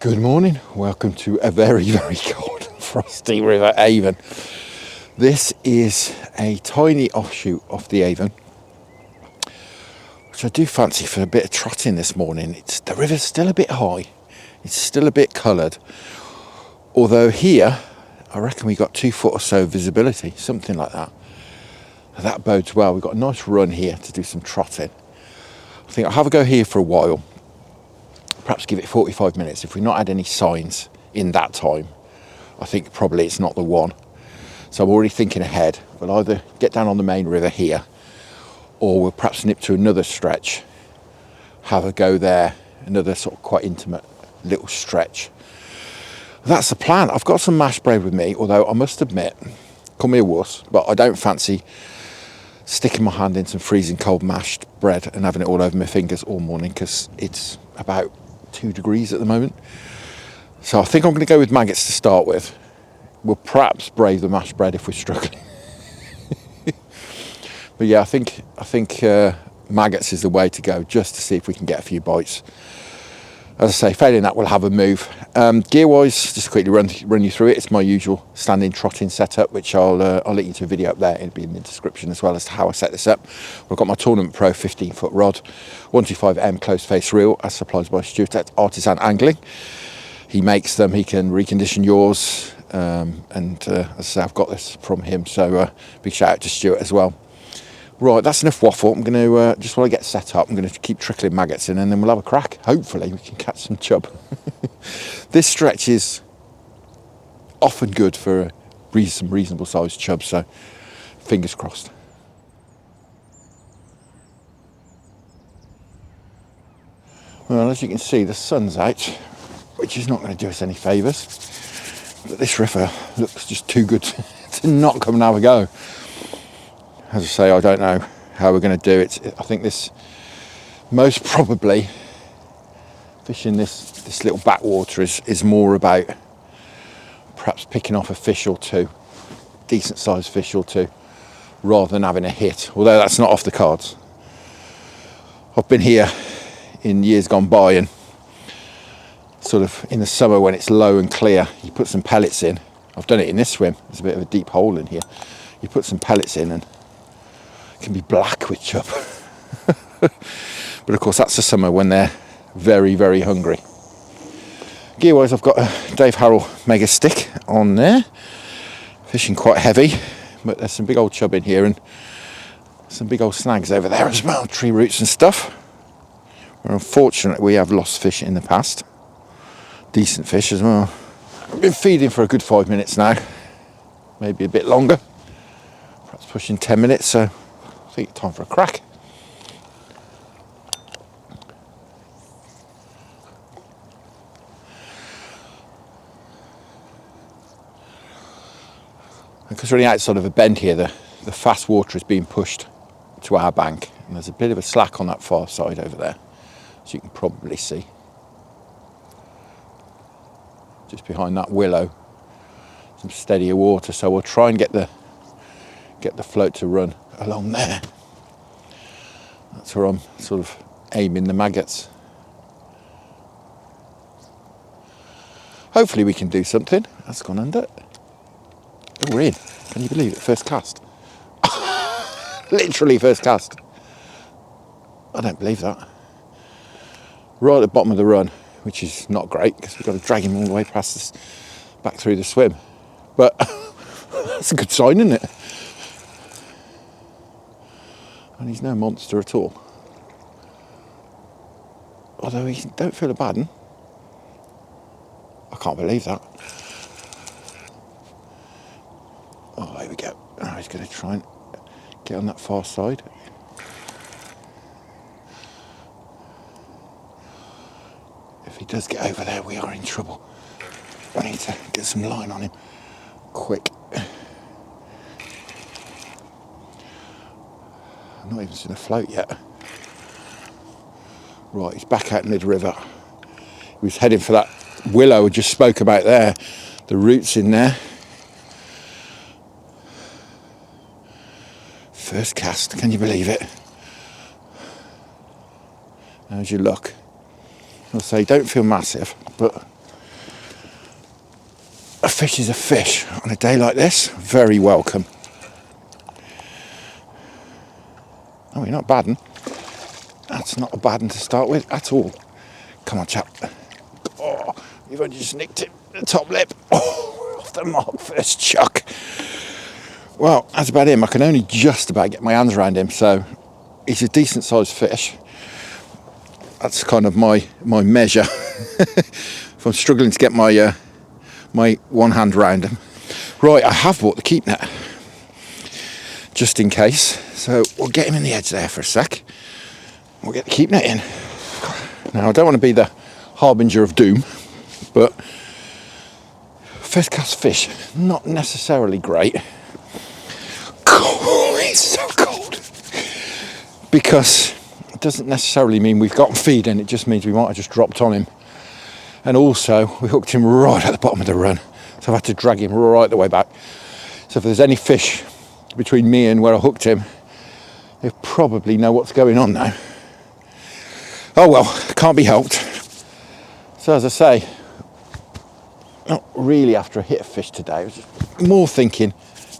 Good morning, welcome to a very, very cold and frosty river, Avon. This is a tiny offshoot of the Avon, which I do fancy for a bit of trotting this morning. The river's still a bit high, it's still a bit coloured, although here I reckon we got 2 foot or so visibility, something like that. That bodes well. We've got a nice run here to do some trotting. I think I'll have a go here for a while. Perhaps give it 45 minutes. If we've not had any signs in that time, I think probably it's not the one. So I'm already thinking ahead. We'll either get down on the main river here, or we'll perhaps nip to another stretch, have a go there, another sort of quite intimate little stretch. That's the plan. I've got some mashed bread with me, although I must admit, call me a wuss, but I don't fancy sticking my hand in some freezing cold mashed bread and having it all over my fingers all morning, because it's about 2 degrees at the moment. So I think I'm going to go with maggots to start with. We'll perhaps brave the mashed bread if we're struggling. But yeah, I think maggots is the way to go, just to see if we can get a few bites. As I say, failing that, we'll have a move. Gear-wise, just quickly run you through it. It's my usual standing trotting setup, which I'll link you to a video up there. It'll be in the description as well as to how I set this up. I've got my Tournament Pro 15-foot rod, 125M close face reel, as supplied by Stuart at Artisan Angling. He makes them. He can recondition yours, and as I say, I've got this from him. So big shout out to Stuart as well. Right, that's enough waffle. I'm going to, just while I get set up, I'm going to keep trickling maggots in, and then we'll have a crack. Hopefully we can catch some chub. This stretch is often good for some reasonable sized chub, so fingers crossed. Well, as you can see, the sun's out, which is not going to do us any favours. But this river looks just too good to not come and have a go. As I say, I don't know how we're going to do it. I think this, most probably, fishing this little backwater is more about perhaps picking off a fish or two, decent sized fish or two, rather than having a hit, although that's not off the cards. I've been here in years gone by, and sort of in the summer when it's low and clear, you put some pellets in. I've done it in this swim. There's a bit of a deep hole in here. You put some pellets in and can be black with chub. But of course that's the summer when they're very, very hungry. Gear wise, I've got a Dave Harrell mega stick on there, fishing quite heavy, but there's some big old chub in here and some big old snags over there as well, tree roots and stuff. Where unfortunately we have lost fish in the past, decent fish as well. I've been feeding for a good 5 minutes now, maybe a bit longer, perhaps pushing 10 minutes, so I think it's time for a crack. Because we're only outside of a bend here, the fast water is being pushed to our bank, and there's a bit of a slack on that far side over there, as you can probably see. Just behind that willow, some steadier water, so we'll try and get the float to run along there. That's where I'm sort of aiming the maggots. Hopefully we can do something. That's gone under. Oh, we're in. Can you believe it? First cast. Literally first cast. I don't believe that. Right at the bottom of the run, which is not great because we've got to drag him all the way past this, back through the swim. But that's a good sign, isn't it? And he's no monster at all. Although he don't feel a bad one. I can't believe that. Oh, here we go. Oh, he's going to try and get on that far side. If he does get over there, we are in trouble. I need to get some line on him quick. I'm not even seen a float yet. Right, he's back out mid-river. He was heading for that willow I just spoke about there. The roots in there. First cast, can you believe it? How's your luck? I'll say, don't feel massive, but fish is a fish on a day like this, very welcome. Oh, you're not bad one. That's not a bad one to start with at all. Come on, chap. Oh, you've only just nicked it, the top lip. Oh, off the mark, first chuck. Well, that's about him. I can only just about get my hands around him, so he's a decent sized fish. That's kind of my measure. If I'm struggling to get my my one hand round him. Right, I have bought the keep net, just in case. So we'll get him in the edge there for a sec. We'll get the keep net in. Now, I don't want to be the harbinger of doom, but first cast fish, not necessarily great. Oh, it's so cold. Because it doesn't necessarily mean we've got him feeding, it just means we might have just dropped on him. And also, we hooked him right at the bottom of the run, so I've had to drag him right the way back. So if there's any fish between me and where I hooked him, they probably know what's going on now. Oh well, can't be helped. So as I say, not really after a hit of fish today. I was just more thinking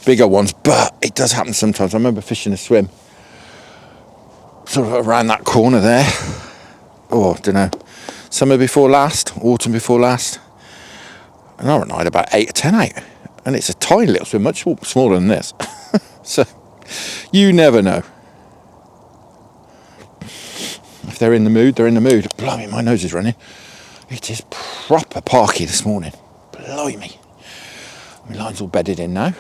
bigger ones, but it does happen sometimes. I remember fishing a swim sort of around that corner there. Oh, I don't know. Summer before last, autumn before last. And I had about 8 or 10 out. And it's a tiny little swim, much smaller than this. So, you never know. If they're in the mood, they're in the mood. Blimey, my nose is running. It is proper parky this morning. Blimey. My line's all bedded in now.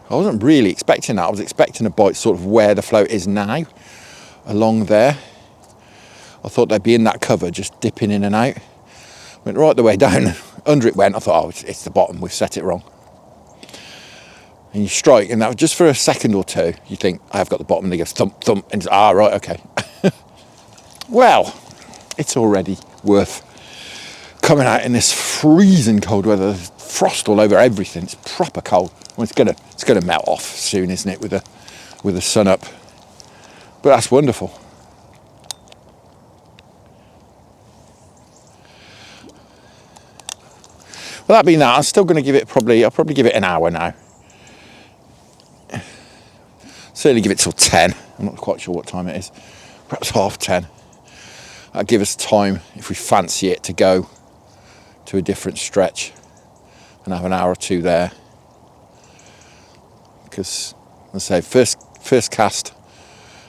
I wasn't really expecting that. I was expecting a bite sort of where the float is now, along there. I thought they'd be in that cover, just dipping in and out. Went right the way down, under it went. I thought, oh, it's the bottom, we've set it wrong. And you strike, and that was just for a second or two. You think, I've got the bottom, and they go thump, thump, and right, okay. Well, it's already worth coming out in this freezing cold weather. There's frost all over everything. It's proper cold. Well, it's gonna melt off soon, isn't it, with the sun up? But that's wonderful. Well, that being that, I'm still going to give it I'll probably give it an hour now. Certainly give it till 10. I'm not quite sure what time it is. Perhaps 10:30. That'll give us time, if we fancy it, to go to a different stretch and have an hour or two there. Because, as I say, first cast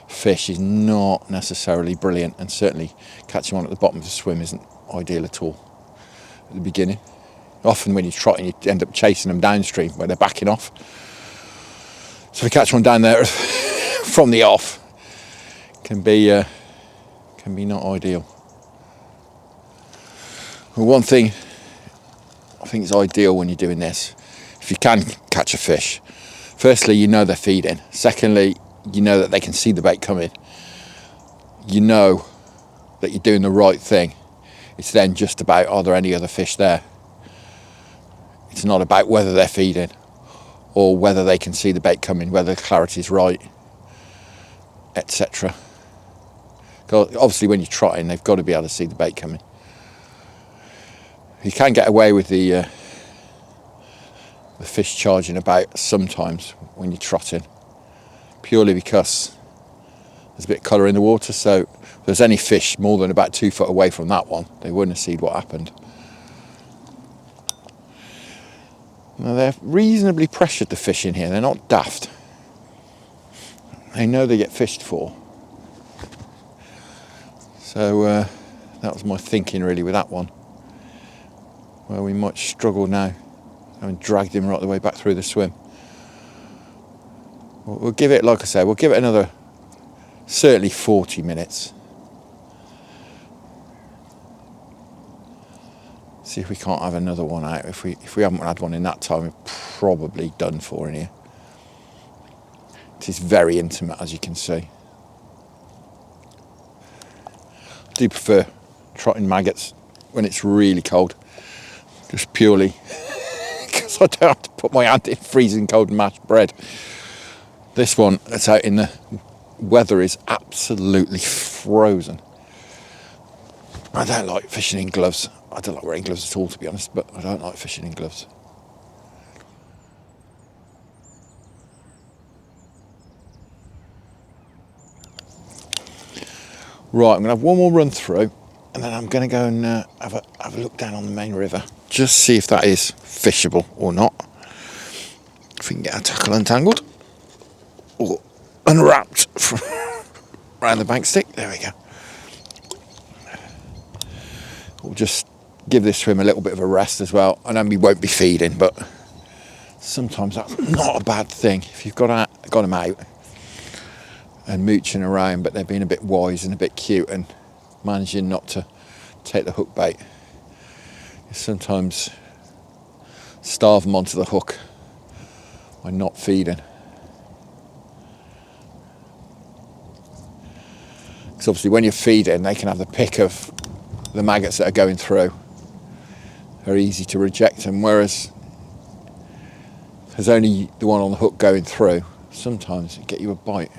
fish is not necessarily brilliant, and certainly catching one at the bottom of the swim isn't ideal at all at the beginning. Often when you're trotting, you end up chasing them downstream where they're backing off. So if you catch one down there from the off, can be not ideal. Well, one thing I think is ideal when you're doing this, if you can catch a fish, firstly, you know they're feeding. Secondly, you know that they can see the bait coming. You know that you're doing the right thing. It's then just about, are there any other fish there? It's not about whether they're feeding or whether they can see the bait coming, whether the clarity's right, etc. Obviously, when you're trotting, they've got to be able to see the bait coming. You can get away with the fish charging about sometimes when you're trotting, purely because there's a bit of colour in the water. So if there's any fish more than about 2 foot away from that one, they wouldn't have seen what happened. Now, they're reasonably pressured, the fish in here. They're not daft. They know they get fished for. So that was my thinking really with that one. Well, we might struggle now, having dragged him right the way back through the swim. We'll give it, like I say, we'll give it another, certainly 40 minutes. See if we can't have another one out. If we haven't had one in that time, we're probably done for in here. It is very intimate, as you can see. I do prefer trotting maggots when it's really cold, just purely because I don't have to put my hand in freezing cold mashed bread. This one that's out in the weather is absolutely frozen. I don't like fishing in gloves. I don't like wearing gloves at all, to be honest, but I don't like fishing in gloves. Right, I'm going to have one more run through, and then I'm going to go and have a look down on the main river. Just see if that is fishable or not. If we can get our tackle untangled or unwrapped from around the bank stick. There we go. We'll just give this swim a little bit of a rest as well. I know we won't be feeding, but sometimes that's not a bad thing. If you've got them out and mooching around, but they're being a bit wise and a bit cute and managing not to take the hook bait, you sometimes starve them onto the hook by not feeding. Because obviously when you're feeding, they can have the pick of the maggots that are going through. They're easy to reject them, whereas there's only the one on the hook going through. Sometimes it get you a bite.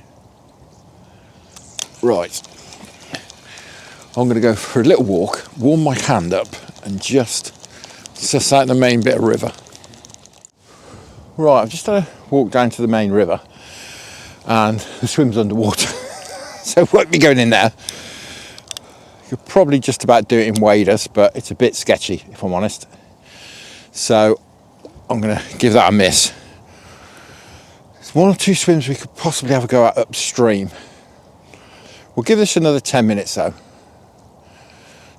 Right, I'm going to go for a little walk, warm my hand up and just suss out the main bit of river. Right, I've just had a walk down to the main river and the swim's underwater. So it won't be going in there. You could probably just about do it in waders, but it's a bit sketchy if I'm honest. So I'm going to give that a miss. There's one or two swims we could possibly have a go at upstream. We'll give this another 10 minutes though.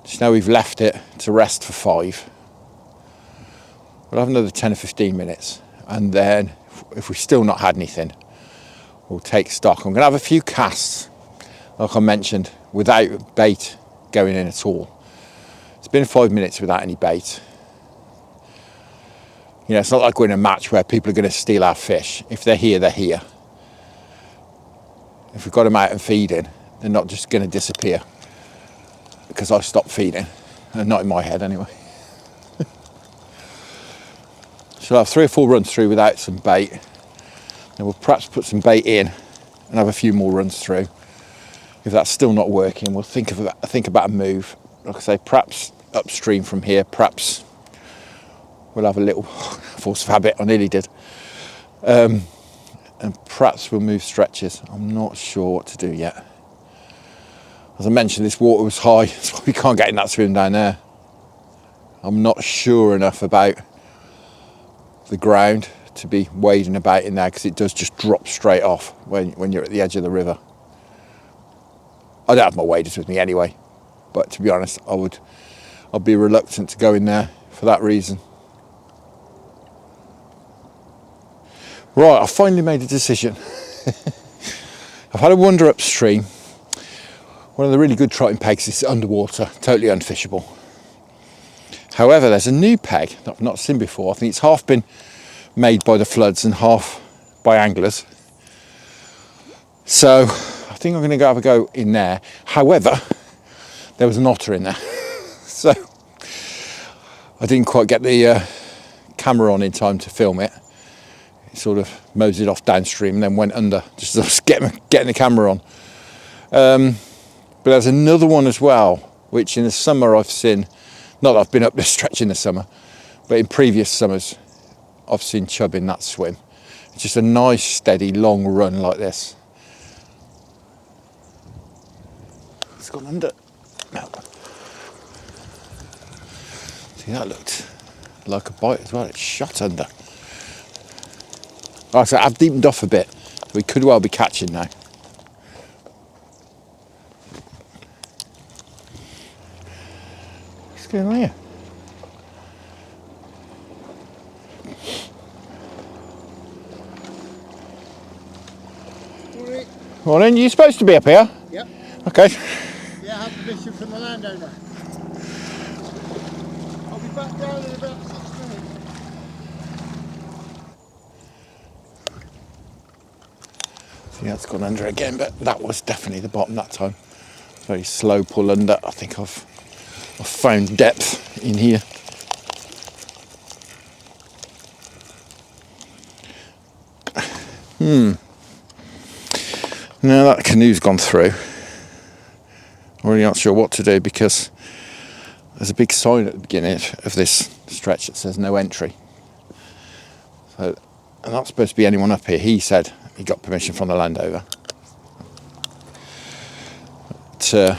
Just now we've left it to rest for 5. We'll have another 10 or 15 minutes. And then if we've still not had anything, we'll take stock. I'm going to have a few casts, like I mentioned, without bait going in at all. It's been 5 minutes without any bait. You know, it's not like we're in a match where people are going to steal our fish. If they're here, they're here. If we've got them out and feeding, they're not just going to disappear because I stopped feeding. Not in my head anyway. So I'll have 3 or 4 runs through without some bait. Then we'll perhaps put some bait in and have a few more runs through. If that's still not working, we'll think about a move. Like I say, perhaps upstream from here, perhaps we'll have a little force of habit. I nearly did. And perhaps we'll move stretches. I'm not sure what to do yet. As I mentioned, this water was high, so we can't get in that swim down there. I'm not sure enough about the ground to be wading about in there because it does just drop straight off when you're at the edge of the river. I don't have my waders with me anyway, but to be honest, I'd be reluctant to go in there for that reason. Right, I finally made a decision. I've had a wander upstream. One of the really good trotting pegs is underwater, totally unfishable. However, there's a new peg that I've not seen before. I think it's half been made by the floods and half by anglers. So I think I'm going to go have a go in there. However, there was an otter in there. So I didn't quite get the camera on in time to film it. It sort of moseyed off downstream and then went under, just as I was getting the camera on. But there's another one as well, which in the summer I've seen, not that I've been up this stretch in the summer, but in previous summers I've seen chub in that swim. It's just a nice steady long run like this. It's gone under. No. See, that looked like a bite as well. It's shot under. Like I said, I've deepened off a bit. We could well be catching now. What's going on here? Morning. You supposed to be up here? Yep. Okay. Yeah, I have permission from the landowner. I'll be back down in about 6 minutes. See, that's gone under again, but that was definitely the bottom that time. Very slow pull under. I think I've found depth in here. Now that canoe's gone through. I'm really not sure what to do because there's a big sign at the beginning of this stretch that says no entry. So, and not supposed to be anyone up here. He said he got permission from the landowner. But,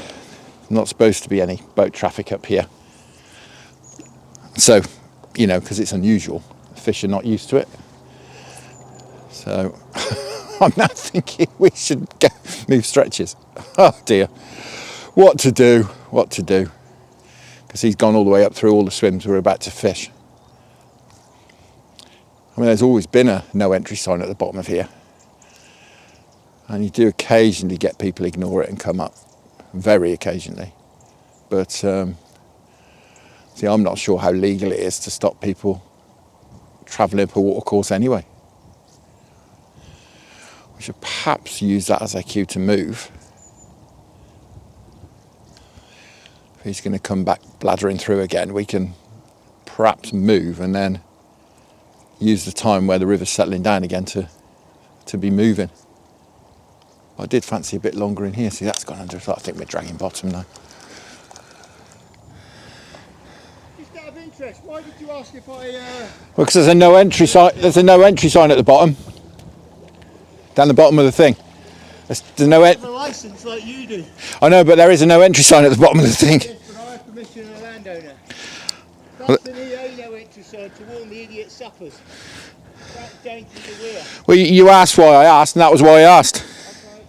not supposed to be any boat traffic up here. So, you know, because it's unusual, fish are not used to it. So I'm now thinking we should move stretches. Oh dear, what to do? Because he's gone all the way up through all the swims we're about to fish. I mean, there's always been a no entry sign at the bottom of here, and you do occasionally get people ignore it and come up, very occasionally. But see, I'm not sure how legal it is to stop people travelling up a watercourse anyway. We should perhaps use that as a cue to move. If he's going to come back bladdering through again, we can perhaps move and then use the time where the river's settling down again to be moving. I did fancy a bit longer in here. See, that's gone under. I think we're dragging bottom now. Just out of interest, why did you ask if I... Well, because there's a no entry sign. There's a no entry sign at the bottom. Down the bottom of the thing. There's no have a licence like you do? I know, but there is a no entry sign at the bottom of the thing. Yes, but I have permission of the landowner. That's an EA no entry sign to warn the idiot suppers. That's down to the rear. Well, you asked why I asked, and that was why I asked. Okay.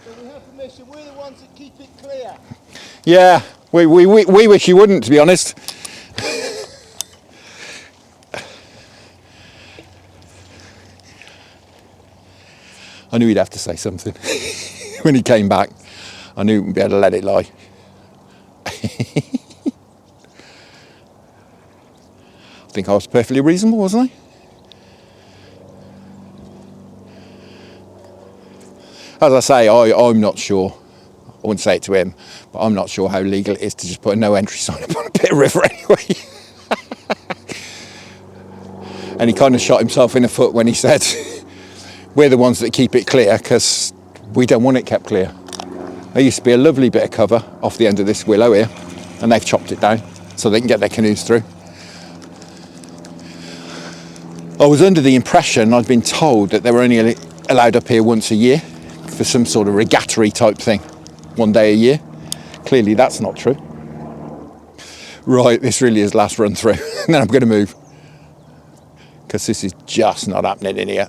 So we have permission. We're the ones that keep it clear. Yeah, we wish you wouldn't, to be honest. I knew he'd have to say something when he came back. I knew he wouldn't be able to let it lie. I think I was perfectly reasonable, wasn't I? As I say, I'm not sure. I wouldn't say it to him, but I'm not sure how legal it is to just put a no entry sign up on a bit of river anyway. And he kind of shot himself in the foot when he said, we're the ones that keep it clear because we don't want it kept clear. There used to be a lovely bit of cover off the end of this willow here, and they've chopped it down so they can get their canoes through. I was under the impression, I'd been told, that they were only allowed up here once a year for some sort of regatta type thing, one day a year. Clearly that's not true. Right, this really is last run through, and then I'm going to move because this is just not happening in here.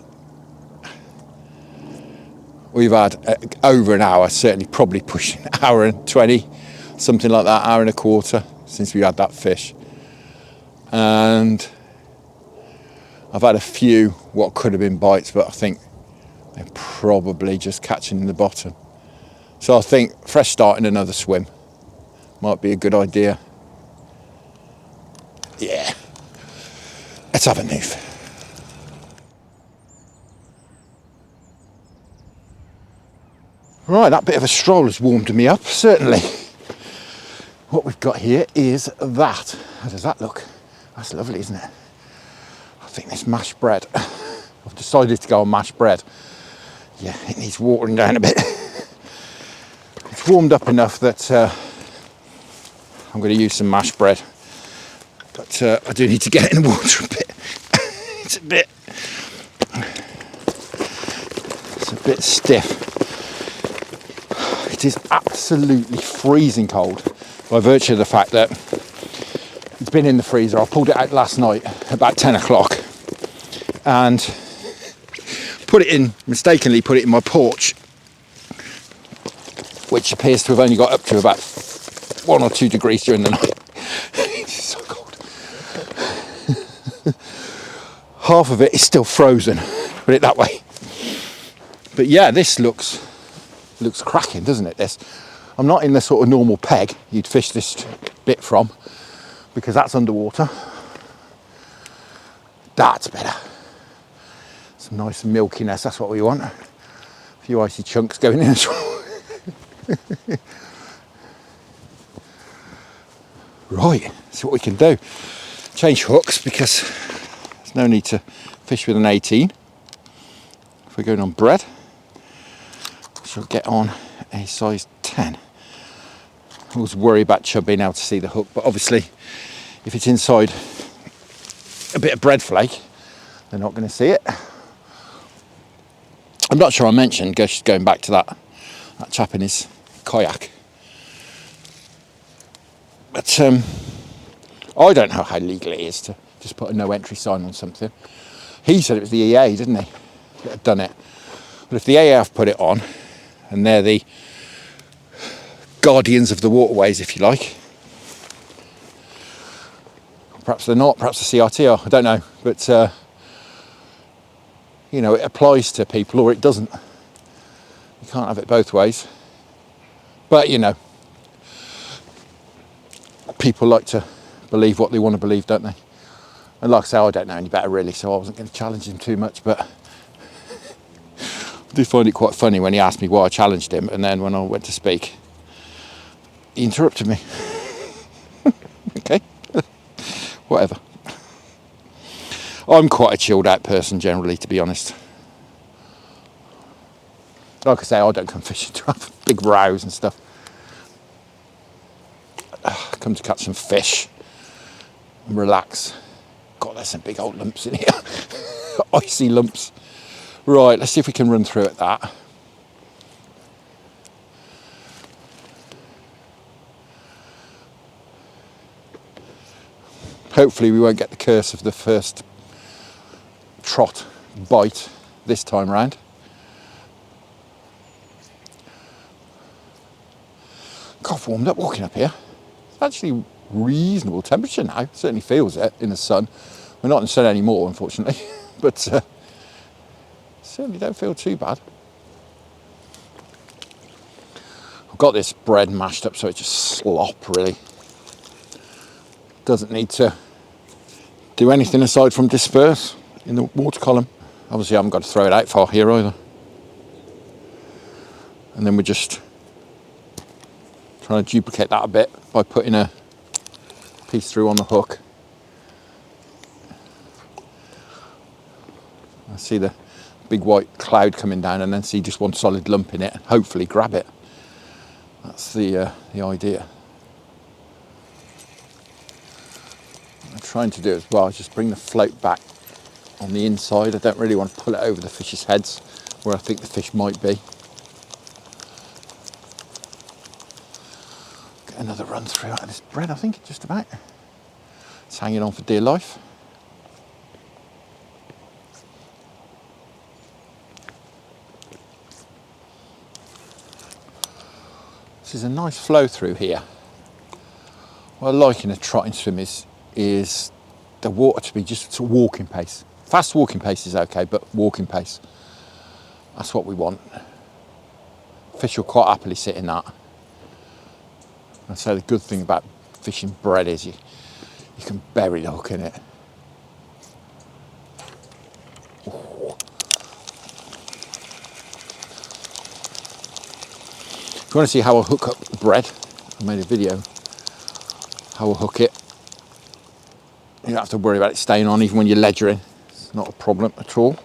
We've had over an hour, certainly probably pushing an hour and 20, something like that, hour and a quarter since we had that fish. And I've had a few what could have been bites, but I think they're probably just catching in the bottom. So I think fresh start in another swim might be a good idea. Yeah, let's have a move. Right, that bit of a stroll has warmed me up, certainly. What we've got here is that. How does that look? That's lovely, isn't it? I think this mashed bread. I've decided to go on mashed bread. Yeah, it needs watering down a bit. It's warmed up enough that I'm going to use some mashed bread. But I do need to get it in the water a bit. It's a bit stiff. It is absolutely freezing cold by virtue of the fact that it's been in the freezer. I pulled it out last night about 10 o'clock and mistakenly put it in my porch, which appears to have only got up to about 1 or 2 degrees during the night. It's so cold. Half of it is still frozen, put it that way. But yeah, this looks cracking, doesn't it? This, I'm not in the sort of normal peg you'd fish this bit from because that's underwater. That's better. Some nice milkiness, that's what we want. A few icy chunks going in as well. Right, see what we can do. Change hooks because there's no need to fish with an 18. If we're going on bread, she'll get on a size 10. I always worry about chub being able to see the hook, but obviously if it's inside a bit of bread flake, they're not going to see it. I'm not sure I mentioned, just going back to that chap in his kayak. But I don't know how legal it is to just put a no entry sign on something. He said it was the EA, didn't he, that had done it. But if the EA have put it on, and they're the guardians of the waterways, if you like, perhaps they're not, perhaps the CRT are, I don't know. But, you know, it applies to people or it doesn't. You can't have it both ways. But, you know, people like to believe what they want to believe, don't they? And like I say, I don't know any better really, so I wasn't going to challenge him too much, but I do find it quite funny when he asked me why I challenged him, and then when I went to speak, he interrupted me. Okay, whatever. I'm quite a chilled out person generally, to be honest. Like I say, I don't come fishing to have big rows and stuff. I come to catch some fish and relax. God, there's some big old lumps in here. Icy lumps. Right, let's see if we can run through at that. Hopefully we won't get the curse of the first trot bite this time round. God, I've warmed up walking up here. It's actually reasonable temperature now. Certainly feels it in the sun. We're not in the sun anymore, unfortunately, but certainly don't feel too bad. I've got this bread mashed up so it just slop really. Doesn't need to do anything aside from disperse in the water column. Obviously I haven't got to throw it out far here either. And then we're just trying to duplicate that a bit by putting a piece through on the hook. I see the big white cloud coming down and then see just one solid lump in it and hopefully grab it. That's the idea. What I'm trying to do as well is just bring the float back on the inside. I don't really want to pull it over the fish's heads where I think the fish might be. Get another run through out of this bread, I think, just about. It's hanging on for dear life. This is a nice flow through here. What I like in a trotting swim is the water to be just sort of walking pace. Fast walking pace is okay, but walking pace, that's what we want. Fish will quite happily sit in that. And so the good thing about fishing bread is you can bury the hook in it. If you want to see how I hook up the bread, I made a video how I hook it. You don't have to worry about it staying on even when you're ledgering. It's not a problem at all.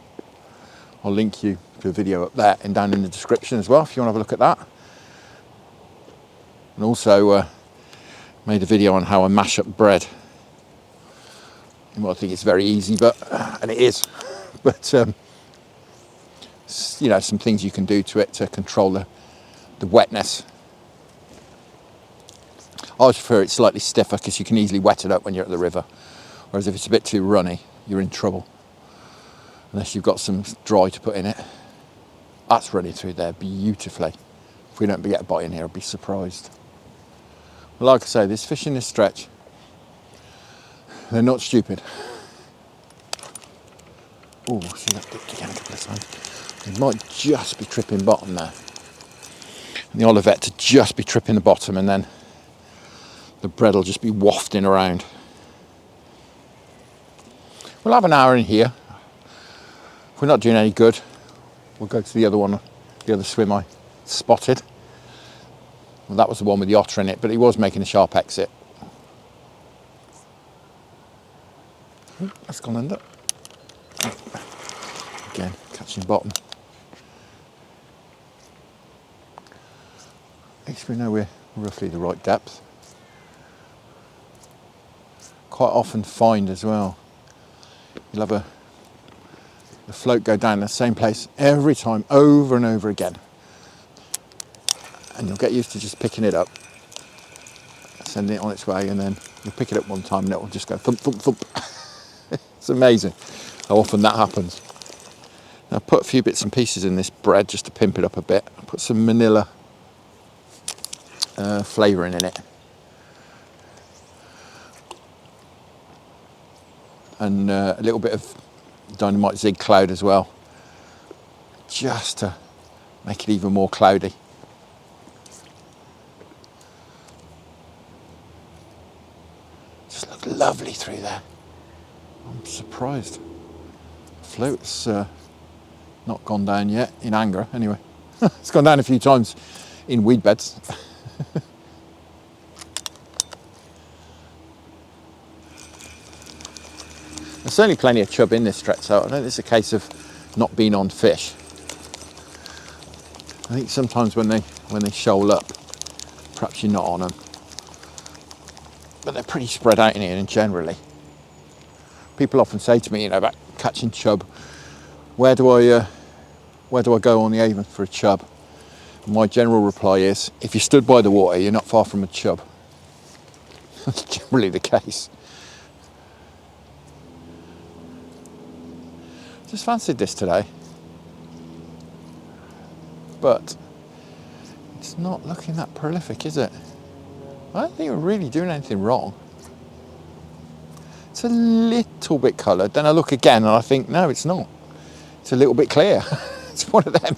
I'll link you to a video up there and down in the description as well if you want to have a look at that. And also made a video on how I mash up bread. You might think it's very easy, and it is, but you know, some things you can do to it to control the wetness. I always prefer it slightly stiffer because you can easily wet it up when you're at the river. Whereas if it's a bit too runny, you're in trouble. Unless you've got some dry to put in it. That's running through there beautifully. If we don't get a bite in here, I'll be surprised. But like I say, this fish in this stretch, they're not stupid. Oh, see that dipped again a couple of times. They might just be tripping bottom there. And the Olivet to just be tripping the bottom, and then the bread will just be wafting around. We'll have an hour in here. If we're not doing any good, we'll go to the other one, the other swim I spotted. Well, that was the one with the otter in it, but he was making a sharp exit. Ooh, that's gone under. Again, catching bottom. At least we know we're roughly the right depth. Quite often find as well, you'll have the float go down the same place every time, over and over again. And you'll get used to just picking it up, sending it on its way, and then you'll pick it up one time and it will just go thump, thump, thump. It's amazing how often that happens. Now, I put a few bits and pieces in this bread just to pimp it up a bit. I put some manila flavouring in it. And a little bit of dynamite zig cloud as well, just to make it even more cloudy. Just look lovely through there. I'm surprised. The float's not gone down yet, in anger anyway. It's gone down a few times in weed beds. There's certainly plenty of chub in this stretch, so I don't think it's a case of not being on fish. I think sometimes when they shoal up, perhaps you're not on them. But they're pretty spread out in here, and generally. People often say to me, you know, about catching chub, where do I go on the Avon for a chub? And my general reply is, if you stood by the water, you're not far from a chub. That's generally the case. Just fancied this today, but it's not looking that prolific, is it? I don't think we're really doing anything wrong. It's a little bit coloured, then I look again and I think, no, it's not. It's a little bit clear. It's one of them.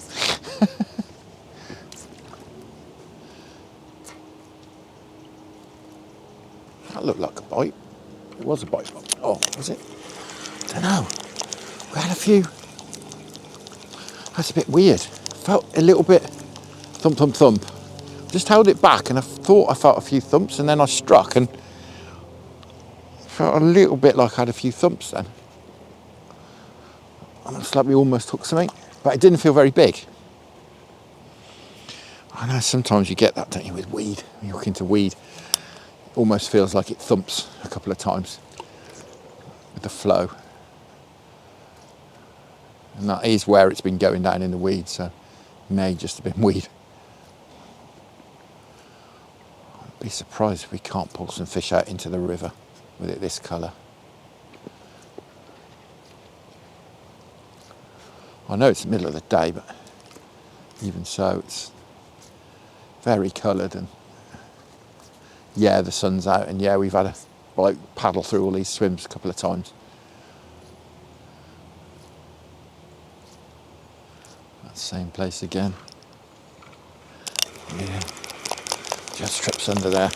That looked like a bite. It was a bite. Oh, was it? I don't know. We had a few. That's a bit weird. Felt a little bit thump, thump, thump. Just held it back and I thought I felt a few thumps, and then I struck and felt a little bit like I had a few thumps then. Almost like we almost took something, but it didn't feel very big. I know sometimes you get that, don't you, with weed. When you look into weed, it almost feels like it thumps a couple of times with the flow. And that is where it's been going down in the weed, so it may just have been weed. I'd be surprised if we can't pull some fish out into the river with it this colour. I know it's the middle of the day, but even so, it's very coloured, and yeah, the sun's out, and yeah, we've had a paddle through all these swims a couple of times. That same place again. Yeah, just trips under there.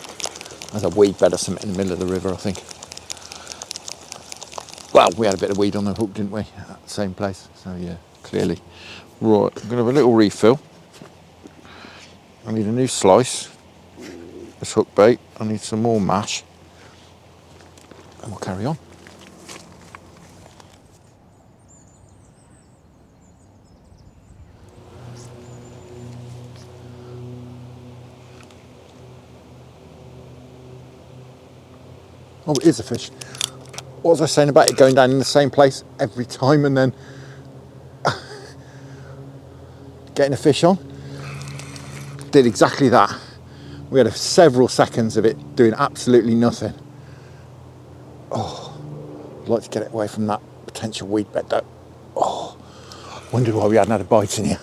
There's a weed bed or something in the middle of the river, I think. Well, we had a bit of weed on the hook, didn't we? At the same place, so yeah, clearly. Right, I'm going to have a little refill. I need a new slice. This hook bait. I need some more mash. And we'll carry on. Oh, it is a fish. What was I saying about it going down in the same place every time and then getting a fish on? Did exactly that. We had several seconds of it doing absolutely nothing. Oh, I'd like to get it away from that potential weed bed though. Oh, wondered why we hadn't had a bite in here.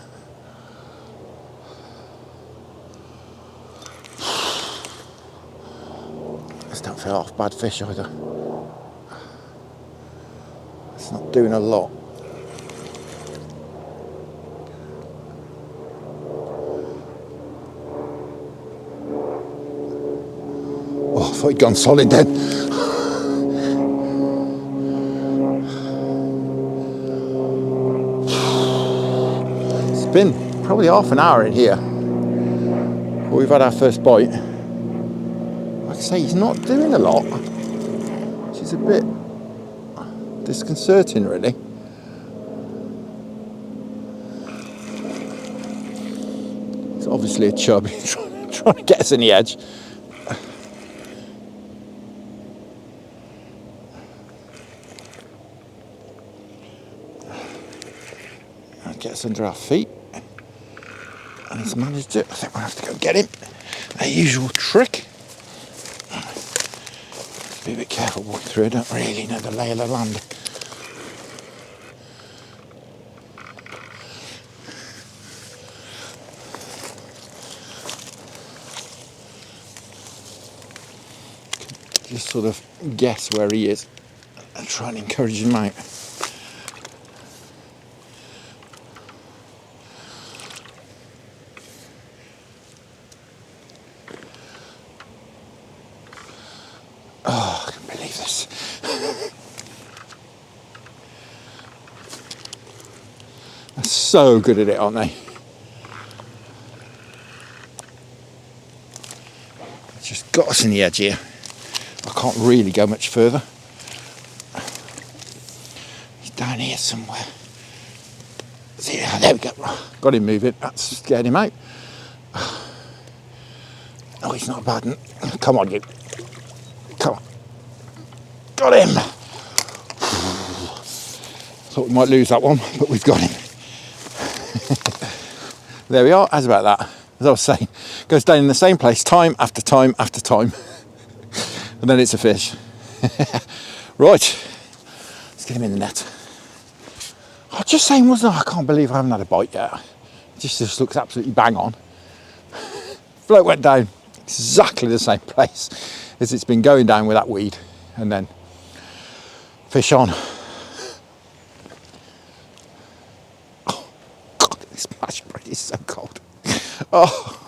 This don't feel half bad fish either. It's not doing a lot. Oh, I thought he'd gone solid then. It's been probably half an hour in here before we've had our first bite. Like I say, he's not doing a lot, which is a bit disconcerting, really. It's obviously a chub. He's trying to trying to get us in the edge. Get us under our feet. And he's managed to. I think we'll have to go get him. Our usual trick. Be a bit careful walking through. I don't really know the lay of the land. Just sort of guess where he is and try and encourage him out. Oh, I can't believe this. They're so good at it, aren't they? Just got us in the edge here. I can't really go much further. He's down here somewhere. See, there we go. Got him moving. That's scared him out. Oh, he's not a bad one. Come on, you. Come on. Got him. Thought we might lose that one, but we've got him. There we are. How's about that? As I was saying, goes down in the same place time after time after time. And then it's a fish. Right. Let's get him in the net. I was just saying, wasn't I? I can't believe I haven't had a bite yet. It just looks absolutely bang on. Float went down exactly the same place as it's been going down with that weed. And then fish on. Oh, God, this mash bread is so cold. Oh.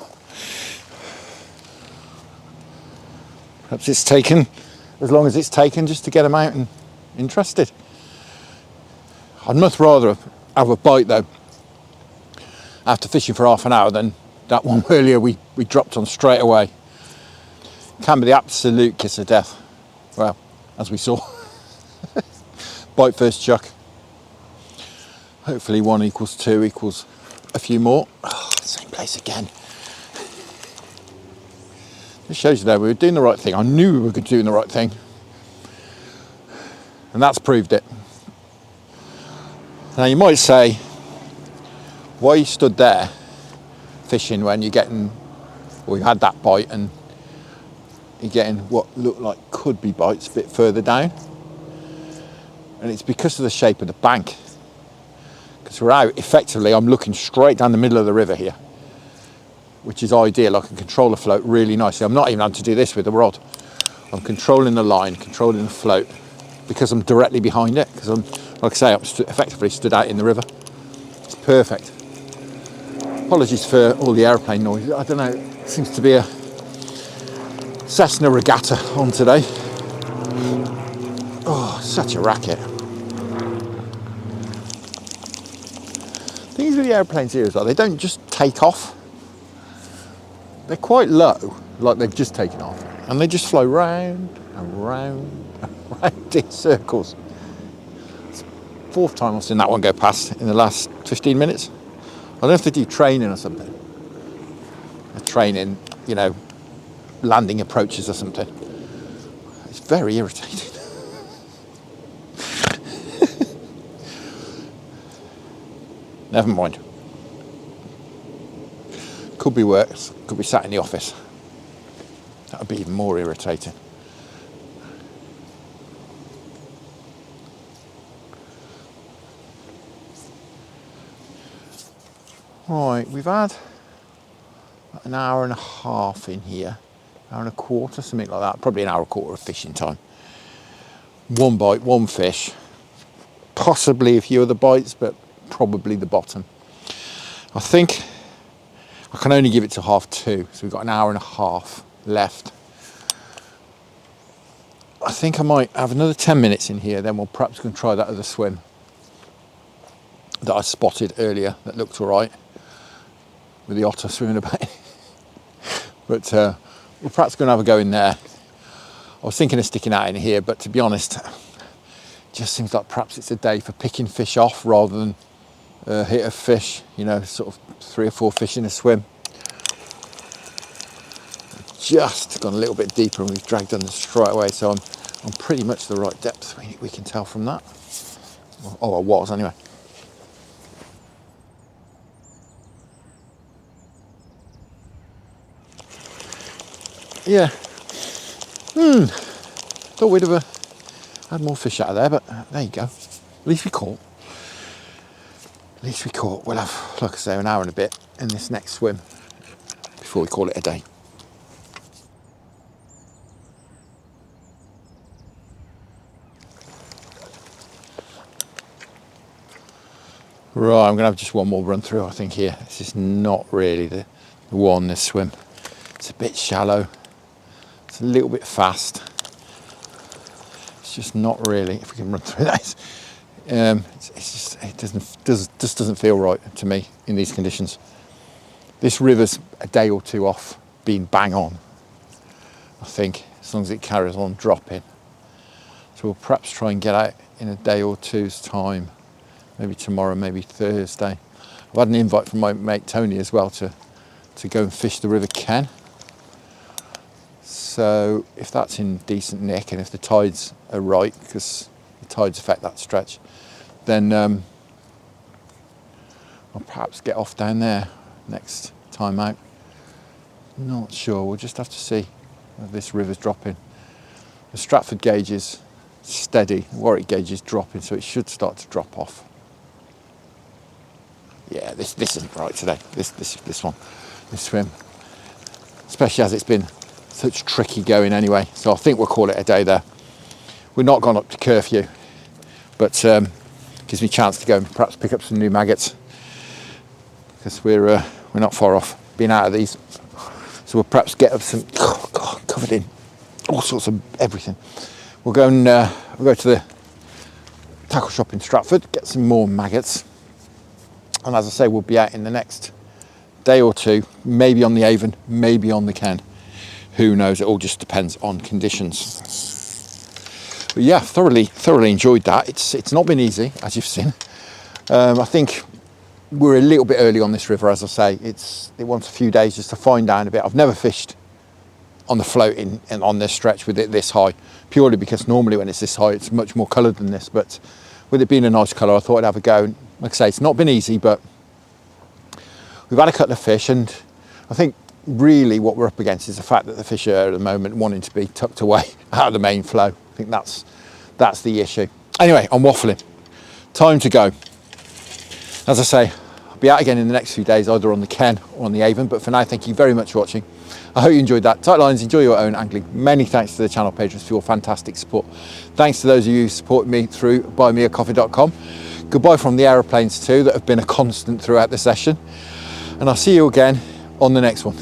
Perhaps it's taken as long as it's taken just to get them out and interested. I'd much rather have a bite though after fishing for half an hour than that one earlier we dropped on straight away. Can be the absolute kiss of death. Well, as we saw. Bite first chuck. Hopefully 1 = 2 = a few more. Oh, same place again. This shows you that we were doing the right thing. I knew we were doing the right thing. And that's proved it. Now you might say, why you stood there fishing when you're getting, or you had that bite and you're getting what looked like could be bites a bit further down. And it's because of the shape of the bank. Because we're out, effectively, I'm looking straight down the middle of the river here, which is ideal. I can control the float really nicely. I'm not even having to do this with the rod. I'm controlling the line, controlling the float, because I'm directly behind it, because I'm, like I say, I'm effectively stood out in the river. It's perfect. Apologies for all the aeroplane noise. I don't know, it seems to be a Cessna regatta on today. Oh, such a racket. Things with the aeroplanes here as well, they don't just take off. They're quite low, like they've just taken off, and they just flow round and round and round in circles. It's the 4th time I've seen that one go past in the last 15 minutes. I don't know if they do training or something. They're training, you know, landing approaches or something. It's very irritating. Never mind. Could be worse. Could be sat in the office. That would be even more irritating. Right, we've had an hour and a half in here. Hour and a quarter, something like that. Probably an hour and a quarter of fishing time. 1 bite, 1 fish. Possibly a few other bites, but probably the bottom. I think I can only give it to 2:30, so we've got an hour and a half left. I think I might have another 10 minutes in here, then we'll perhaps go and try that other swim that I spotted earlier that looked all right, with the otter swimming about. But we're perhaps going to have a go in there. I was thinking of sticking out in here, but to be honest, it just seems like perhaps it's a day for picking fish off rather than a hit of fish, you know, sort of 3 or 4 fish in a swim. just gone a little bit deeper and we've dragged on this straight away, so I'm pretty much the right depth, we can tell from that. Oh, I was anyway. Yeah. Thought we'd have had more fish out of there, but there you go. At least we caught. We'll have, like I say, an hour and a bit in this next swim before we call it a day. Right, I'm going to have just one more run through, I think, here. This is not really the one, this swim. It's a bit shallow. It's a little bit fast. It's just not really, if we can run through that. It just doesn't feel right to me in these conditions. This river's a day or two off being bang on, I think, as long as it carries on dropping. So we'll perhaps try and get out in a day or two's time, maybe tomorrow, maybe Thursday. I've had an invite from my mate Tony as well to go and fish the River Ken. So if that's in decent nick and if the tides are right, because the tides affect that stretch, then I'll perhaps get off down there next time out. Not sure, we'll just have to see if this river's dropping. The Stratford gauge is steady, the Warwick gauge is dropping, so it should start to drop off. Yeah, this isn't right today, this swim, especially as it's been such tricky going anyway. So I think we'll call it a day there. We're not gone up to curfew, but gives me a chance to go and perhaps pick up some new maggots, because we're not far off being out of these. So we'll perhaps get up some, covered in all sorts of everything. We'll go and we'll go to the tackle shop in Stratford, get some more maggots, and as I say, we'll be out in the next day or two, maybe on the Avon, maybe on the Ken. Who knows? It all just depends on conditions. But yeah, thoroughly enjoyed that. It's not been easy, as you've seen. I think we're a little bit early on this river, as I say. It wants a few days just to find down a bit. I've never fished on the float and on this stretch with it this high, purely because normally when it's this high, it's much more coloured than this. But with it being a nice colour, I thought I'd have a go. And like I say, it's not been easy, but we've had a couple of fish, and I think really what we're up against is the fact that the fish are at the moment wanting to be tucked away out of the main flow. I think that's the issue. Anyway, I'm waffling. Time to go. As I say, I'll be out again in the next few days, either on the Ken or on the Avon. But for now, thank you very much for watching. I hope you enjoyed that. Tight lines, enjoy your own angling. Many thanks to the channel patrons for your fantastic support. Thanks to those of you who support me through buymeacoffee.com. Goodbye from the aeroplanes too, that have been a constant throughout the session. And I'll see you again on the next one.